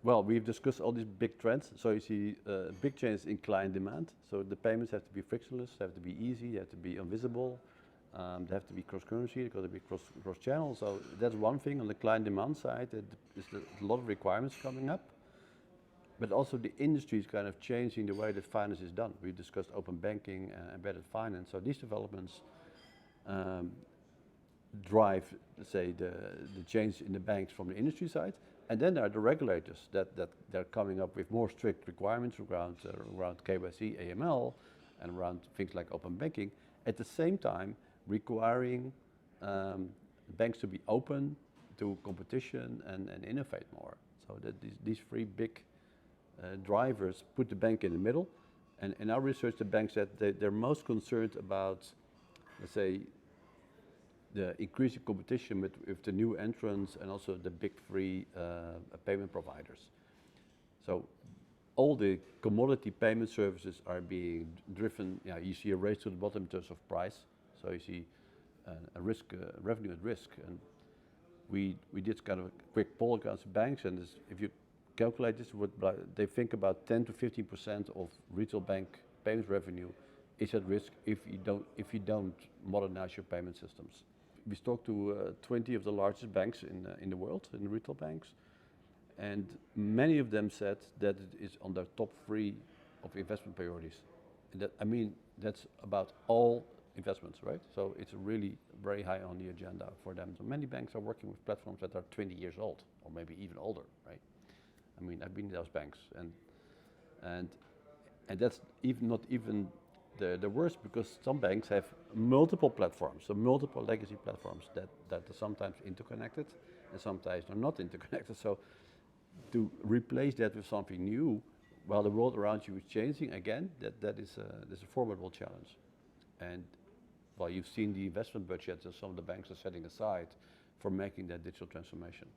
Well, we've discussed all these big trends. So you see big changes in client demand. So the payments have to be frictionless, have to be easy, have to be invisible, they have to be cross-currency, they've got to be cross-channel. So that's one thing on the client demand side. There's a lot of requirements coming up. But also the industry is kind of changing the way that finance is done. We discussed open banking and embedded finance. So these developments drive, let's say, the change in the banks from the industry side. And then there are the regulators that they're coming up with more strict requirements around KYC, AML, and around things like open banking. At the same time, requiring banks to be open to competition and innovate more. So that these three big drivers put the bank in the middle. And in our research, the banks said they're most concerned about, let's say, the increasing competition with the new entrants and also the big three payment providers. So all the commodity payment services are being driven. Yeah, you see a race to the bottom in terms of price. So you see a risk, revenue at risk. And we did kind of a quick poll against banks, and if you calculate this, they think about 10 to 15% of retail bank payments revenue is at risk if you don't modernize your payment systems. We talked to 20 of the largest banks in the world, in the retail banks, and many of them said that it is on their top 3 of investment priorities. And that, I mean, that's about all investments, right? So it's really very high on the agenda for them. So many banks are working with platforms that are 20 years old, or maybe even older, right? I mean, I've been in those banks, and that's not even the worst, because some banks have multiple platforms, so multiple legacy platforms that are sometimes interconnected and sometimes they're not interconnected. So to replace that with something new while the world around you is changing again, that's a formidable challenge. And well, you've seen the investment budgets that some of the banks are setting aside for making that digital transformation.